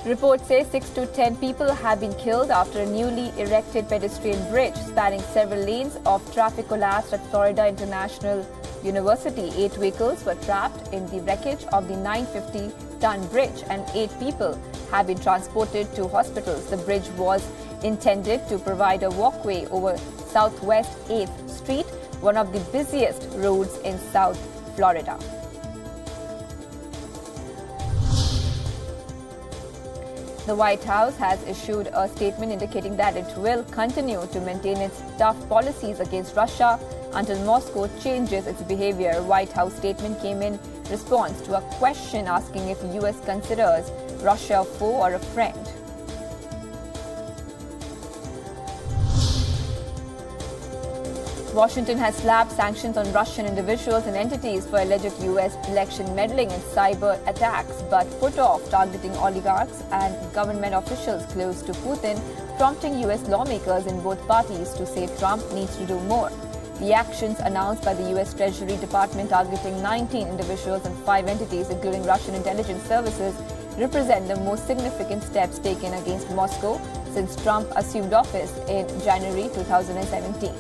Reports say 6 to 10 people have been killed after a newly erected pedestrian bridge spanning several lanes of traffic collapsed at Florida International University. 8 vehicles were trapped in the wreckage of the 950-ton bridge and 8 people have been transported to hospitals. The bridge was intended to provide a walkway over Southwest 8th Street, one of the busiest roads in South Florida. The White House has issued a statement indicating that it will continue to maintain its tough policies against Russia until Moscow changes its behavior. White House statement came in response to a question asking if U.S. considers Russia a foe or a friend. Washington has slapped sanctions on Russian individuals and entities for alleged U.S. election meddling and cyber attacks, but put off targeting oligarchs and government officials close to Putin, prompting U.S. lawmakers in both parties to say Trump needs to do more. The actions announced by the U.S. Treasury Department targeting 19 individuals and 5 entities, including Russian intelligence services, represent the most significant steps taken against Moscow since Trump assumed office in January 2017.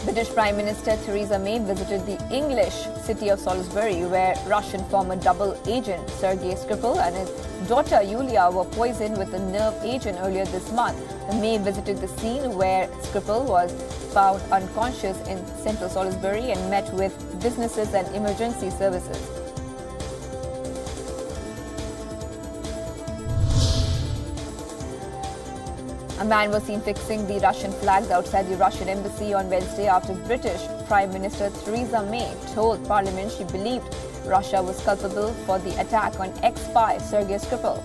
British Prime Minister Theresa May visited the English city of Salisbury, where Russian former double agent Sergei Skripal and his daughter Yulia were poisoned with a nerve agent earlier this month. May visited the scene where Skripal was found unconscious in central Salisbury and met with businesses and emergency services. A man was seen fixing the Russian flags outside the Russian embassy on Wednesday after British Prime Minister Theresa May told Parliament she believed Russia was culpable for the attack on ex-spy Sergei Skripal.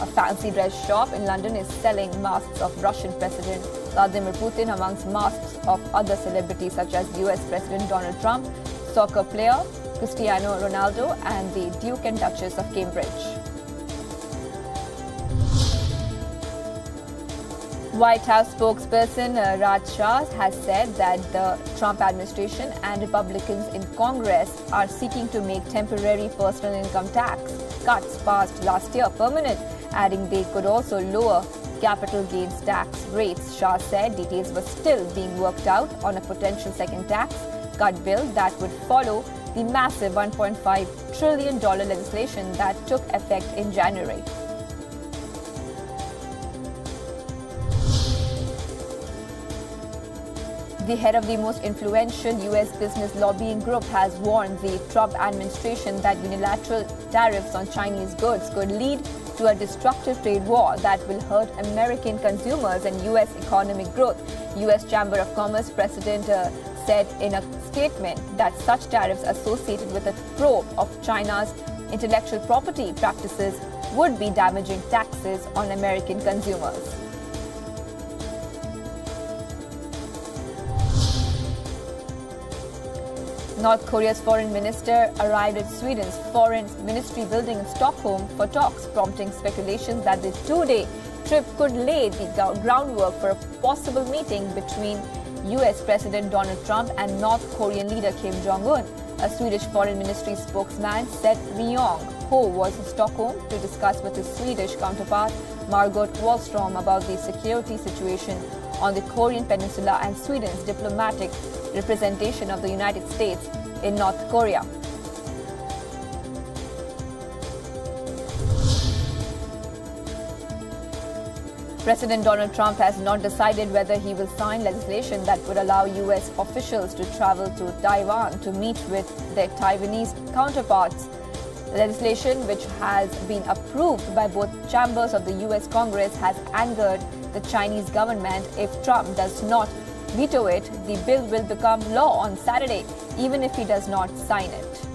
A fancy dress shop in London is selling masks of Russian President Vladimir Putin amongst masks of other celebrities such as US President Donald Trump, soccer player Cristiano Ronaldo and the Duke and Duchess of Cambridge. White House spokesperson Raj Shah has said that the Trump administration and Republicans in Congress are seeking to make temporary personal income tax cuts passed last year permanent, adding they could also lower capital gains tax rates. Shah said details were still being worked out on a potential second tax cut bill that would follow the massive $1.5 trillion legislation that took effect in January. The head of the most influential U.S. business lobbying group has warned the Trump administration that unilateral tariffs on Chinese goods could lead to a destructive trade war that will hurt American consumers and U.S. economic growth. U.S. Chamber of Commerce President said in a statement that such tariffs associated with a probe of China's intellectual property practices would be damaging taxes on American consumers. North Korea's foreign minister arrived at Sweden's foreign ministry building in Stockholm for talks, prompting speculations that the two-day trip could lay the groundwork for a possible meeting between U.S. President Donald Trump and North Korean leader Kim Jong-un. A Swedish foreign ministry spokesman said Rio was in Stockholm to discuss with his Swedish counterpart Margot Wallström about the security situation on the Korean peninsula and Sweden's diplomatic representation of the United States in North Korea. President Donald Trump has not decided whether he will sign legislation that would allow U.S. officials to travel to Taiwan to meet with their Taiwanese counterparts. The legislation, which has been approved by both chambers of the U.S. Congress, has angered the Chinese government. If Trump does not veto it, the bill will become law on Saturday, even if he does not sign it.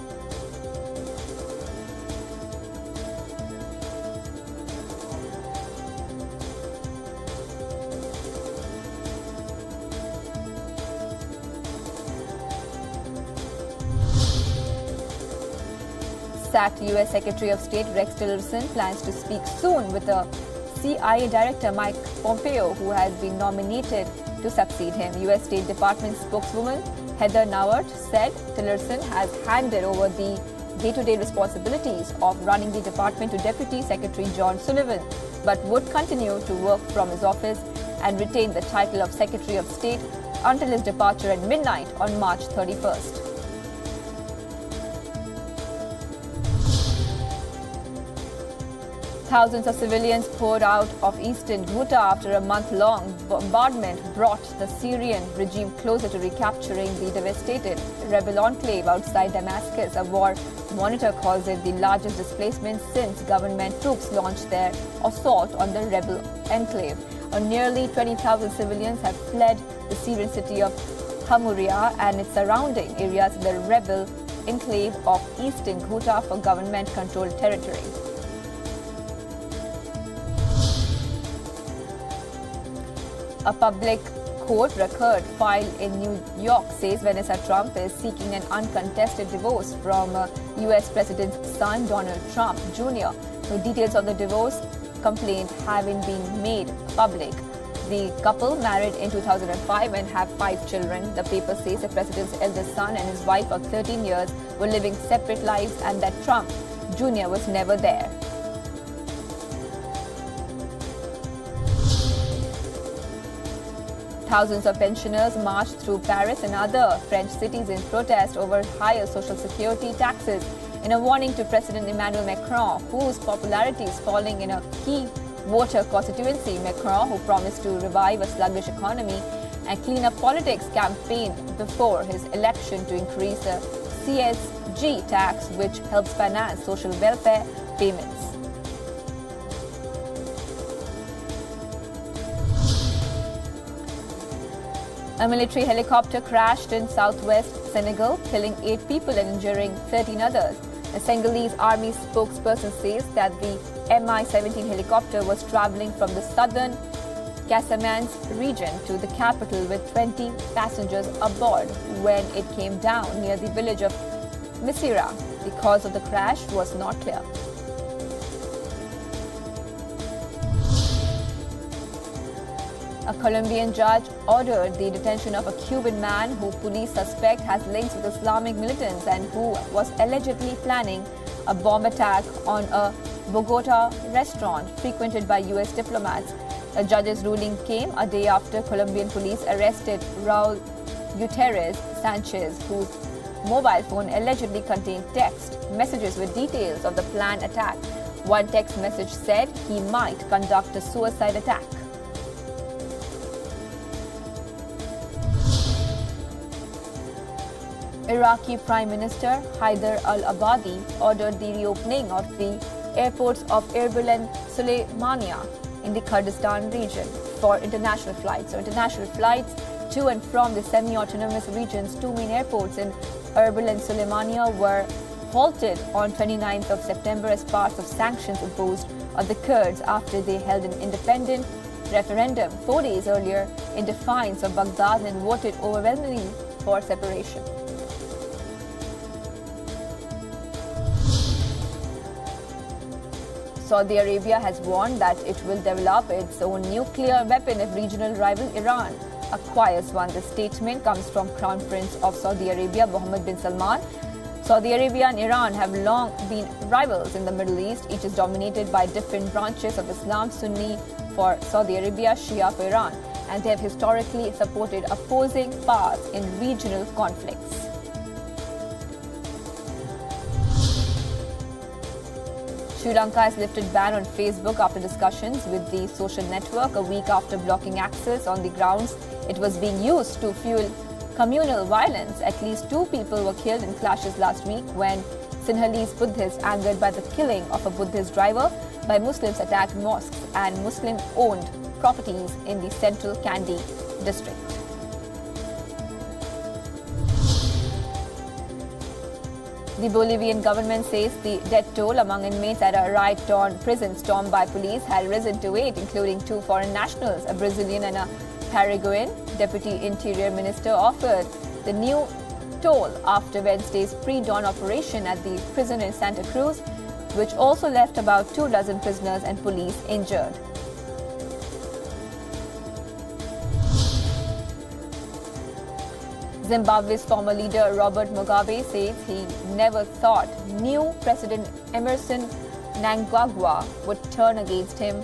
Sacked U.S. Secretary of State Rex Tillerson plans to speak soon with the CIA Director Mike Pompeo, who has been nominated to succeed him. U.S. State Department spokeswoman Heather Nauert said Tillerson has handed over the day-to-day responsibilities of running the department to Deputy Secretary John Sullivan, but would continue to work from his office and retain the title of Secretary of State until his departure at midnight on March 31st. Thousands of civilians poured out of eastern Ghouta after a month-long bombardment brought the Syrian regime closer to recapturing the devastated rebel enclave outside Damascus. A war monitor calls it the largest displacement since government troops launched their assault on the rebel enclave. Nearly 20,000 civilians have fled the Syrian city of Hamouria and its surrounding areas in the rebel enclave of eastern Ghouta for government-controlled territory. A public court record filed in New York says Vanessa Trump is seeking an uncontested divorce from U.S. President's son, Donald Trump Jr. The details of the divorce complaint having been made public. The couple married in 2005 and have 5 children. The paper says the president's eldest son and his wife of 13 years were living separate lives and that Trump Jr. was never there. Thousands of pensioners marched through Paris and other French cities in protest over higher social security taxes in a warning to President Emmanuel Macron, whose popularity is falling in a key voter constituency. Macron, who promised to revive a sluggish economy and clean up politics, campaigned before his election to increase the CSG tax, which helps finance social welfare payments. A military helicopter crashed in southwest Senegal, killing 8 people and injuring 13 others. A Senegalese army spokesperson says that the Mi-17 helicopter was traveling from the southern Casamance region to the capital with 20 passengers aboard when it came down near the village of Missira. The cause of the crash was not clear. A Colombian judge ordered the detention of a Cuban man who police suspect has links with Islamic militants and who was allegedly planning a bomb attack on a Bogota restaurant frequented by U.S. diplomats. The judge's ruling came a day after Colombian police arrested Raul Gutierrez Sanchez, whose mobile phone allegedly contained text messages with details of the planned attack. One text message said he might conduct a suicide attack. Iraqi Prime Minister Haider al-Abadi ordered the reopening of the airports of Erbil and Suleimania in the Kurdistan region for international flights. So international flights to and from the semi-autonomous region's 2 main airports in Erbil and Suleimania were halted on 29th of September as part of sanctions imposed on the Kurds after they held an independent referendum 4 days earlier in defiance of Baghdad and voted overwhelmingly for separation. Saudi Arabia has warned that it will develop its own nuclear weapon if regional rival Iran acquires one. The statement comes from Crown Prince of Saudi Arabia, Mohammed bin Salman. Saudi Arabia and Iran have long been rivals in the Middle East. Each is dominated by different branches of Islam, Sunni for Saudi Arabia, Shia for Iran, and they have historically supported opposing paths in regional conflicts. Sri Lanka has lifted ban on Facebook after discussions with the social network a week after blocking access on the grounds it was being used to fuel communal violence. At least 2 people were killed in clashes last week when Sinhalese Buddhists, angered by the killing of a Buddhist driver by Muslims, attacked mosques and Muslim-owned properties in the central Kandy district. The Bolivian government says the death toll among inmates at a riot-torn prison stormed by police had risen to 8, including 2 foreign nationals, a Brazilian and a Paraguayan. Deputy Interior Minister offered the new toll after Wednesday's pre-dawn operation at the prison in Santa Cruz, which also left about 24 prisoners and police injured. Zimbabwe's former leader Robert Mugabe says he never thought new President Emerson Mnangagwa would turn against him.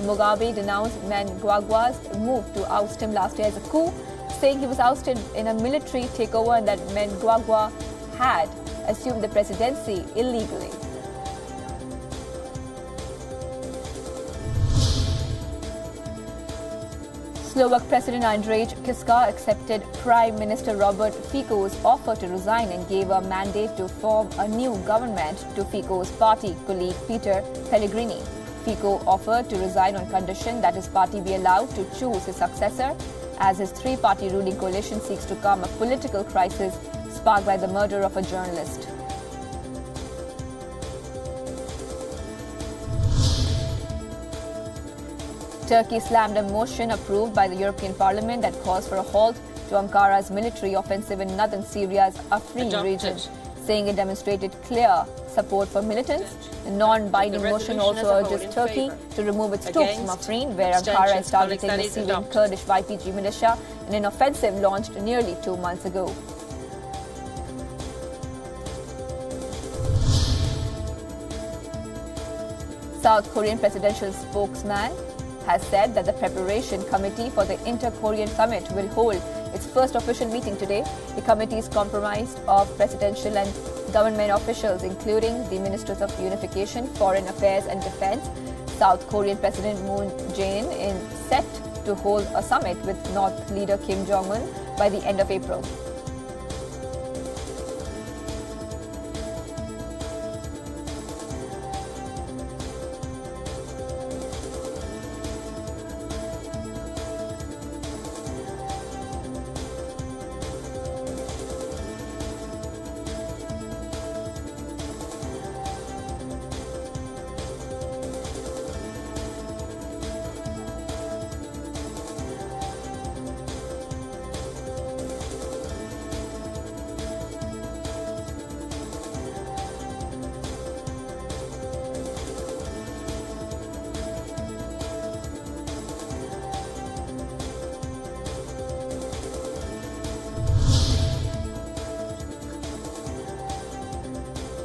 Mugabe denounced Mnangagwa's move to oust him last year as a coup, saying he was ousted in a military takeover and that Mnangagwa had assumed the presidency illegally. Slovak President Andrej Kiska accepted Prime Minister Robert Fico's offer to resign and gave a mandate to form a new government to Fico's party colleague Peter Pellegrini. Fico offered to resign on condition that his party be allowed to choose his successor, as his three-party ruling coalition seeks to calm a political crisis sparked by the murder of a journalist. Turkey slammed a motion approved by the European Parliament that calls for a halt to Ankara's military offensive in northern Syria's Afrin region, saying it demonstrated clear support for militants. The non-binding motion also urges Turkey to remove its troops from Afrin, where Ankara is targeting the Syrian Kurdish YPG militia in an offensive launched nearly 2 months ago. South Korean presidential spokesman has said that the preparation committee for the Inter-Korean Summit will hold its first official meeting today. The committee is comprised of presidential and government officials, including the Ministers of Unification, Foreign Affairs and Defense. South Korean President Moon Jae-in is set to hold a summit with North leader Kim Jong-un by the end of April.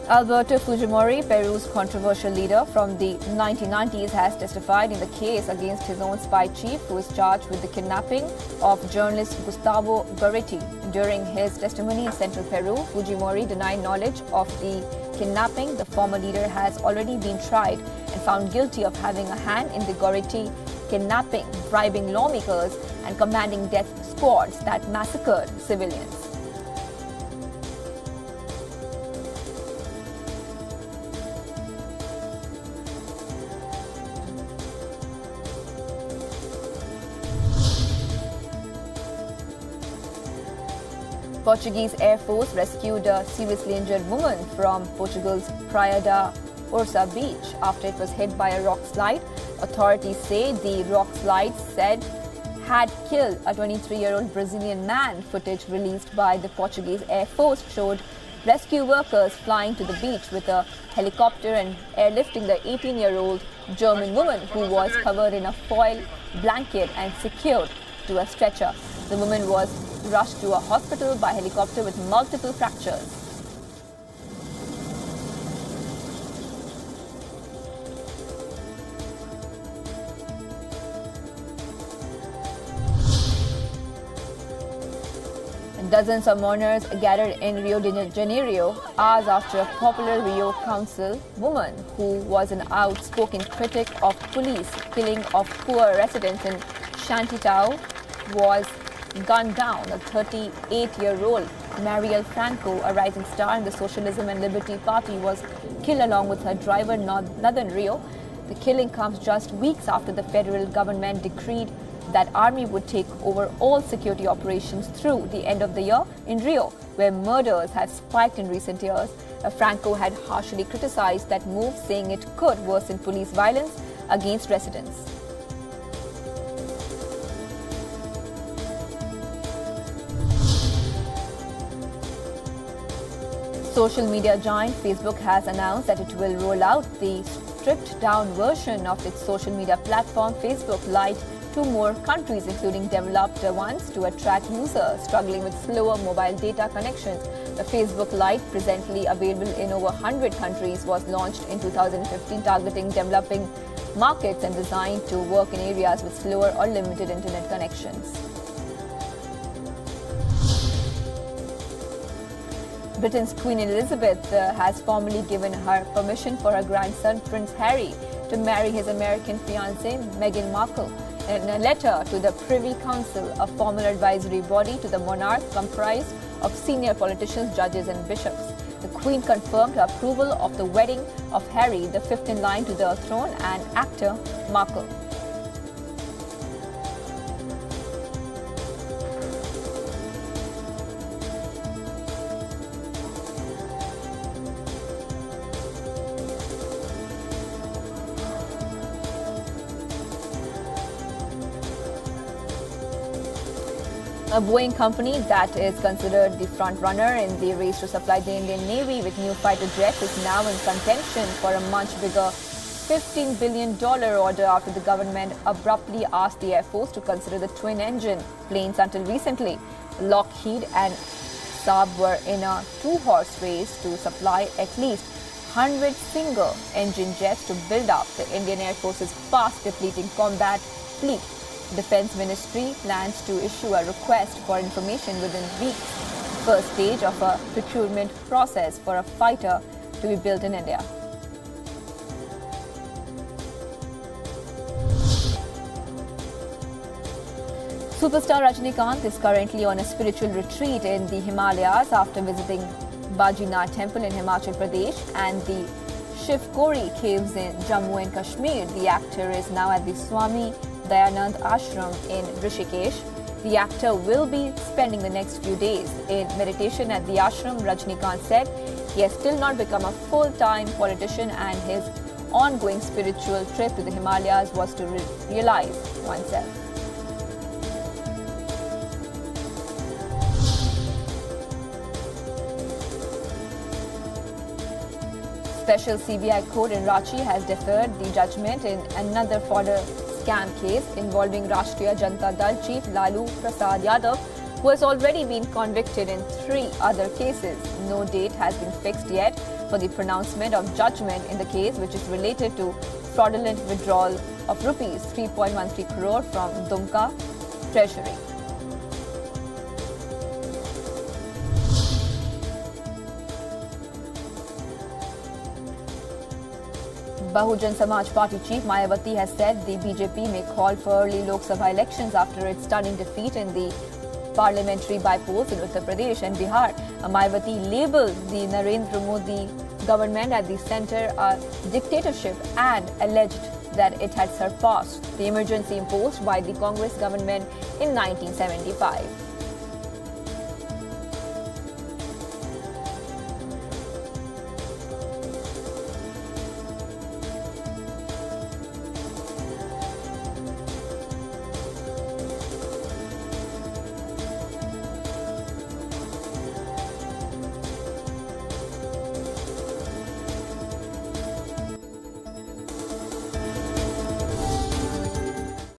Alberto Fujimori, Peru's controversial leader from the 1990s, has testified in the case against his own spy chief, who is charged with the kidnapping of journalist Gustavo Gorriti. During his testimony in central Peru, Fujimori denied knowledge of the kidnapping. The former leader has already been tried and found guilty of having a hand in the Gorriti kidnapping, bribing lawmakers and commanding death squads that massacred civilians. Portuguese Air Force rescued a seriously injured woman from Portugal's Praia da Ursa beach after it was hit by a rock slide. Authorities say the rock slide had killed a 23-year-old Brazilian man. Footage released by the Portuguese Air Force showed rescue workers flying to the beach with a helicopter and airlifting the 18-year-old German woman, who was covered in a foil blanket and secured to a stretcher. The woman was rushed to a hospital by helicopter with multiple fractures. Dozens of mourners gathered in Rio de Janeiro hours after a popular Rio council woman, who was an outspoken critic of police killing of poor residents in Shantytown, was gunned down. A 38-year-old Marielle Franco, a rising star in the Socialism and Liberty Party, was killed along with her driver in northern Rio. The killing comes just weeks after the federal government decreed that army would take over all security operations through the end of the year in Rio, where murders had spiked in recent years. Franco had harshly criticized that move, saying it could worsen police violence against residents. Social media giant Facebook has announced that it will roll out the stripped-down version of its social media platform, Facebook Lite, 2 more countries, including developed ones, to attract users struggling with slower mobile data connections. The Facebook Lite, presently available in over 100 countries, was launched in 2015, targeting developing markets and designed to work in areas with slower or limited internet connections. Britain's Queen Elizabeth has formally given her permission for her grandson Prince Harry to marry his American fiancée Meghan Markle. In a letter to the Privy Council, a formal advisory body to the monarch comprised of senior politicians, judges and bishops, the Queen confirmed her approval of the wedding of Harry, the fifth in line to the throne, and actor Markle. A Boeing company that is considered the front runner in the race to supply the Indian Navy with new fighter jets is now in contention for a much bigger $15 billion order after the government abruptly asked the Air Force to consider the twin-engine planes until recently. Lockheed and Saab were in a two-horse race to supply at least 100 single-engine jets to build up the Indian Air Force's fast-depleting combat fleet. Defense Ministry plans to issue a request for information within weeks, first stage of a procurement process for a fighter to be built in India. Superstar Rajinikanth is currently on a spiritual retreat in the Himalayas after visiting Bajinath Temple in Himachal Pradesh and the Shivkori caves in Jammu and Kashmir. The actor is now at the Swami Dayanand Ashram in Rishikesh. The actor will be spending the next few days in meditation at the ashram. Rajinikanth said he has still not become a full-time politician and his ongoing spiritual trip to the Himalayas was to realize oneself. Special CBI court in Ranchi has deferred the judgment in another fodder scam case involving Rashtriya Janata Dal chief Lalu Prasad Yadav, who has already been convicted in 3 other cases. No date has been fixed yet for the pronouncement of judgment in the case, which is related to fraudulent withdrawal of rupees 3.13 crore from Dumka Treasury. Bahujan Samaj Party chief Mayawati has said the BJP may call for early Lok Sabha elections after its stunning defeat in the parliamentary by-polls in Uttar Pradesh and Bihar. Mayawati labelled the Narendra Modi government at the centre a dictatorship and alleged that it had surpassed the emergency imposed by the Congress government in 1975.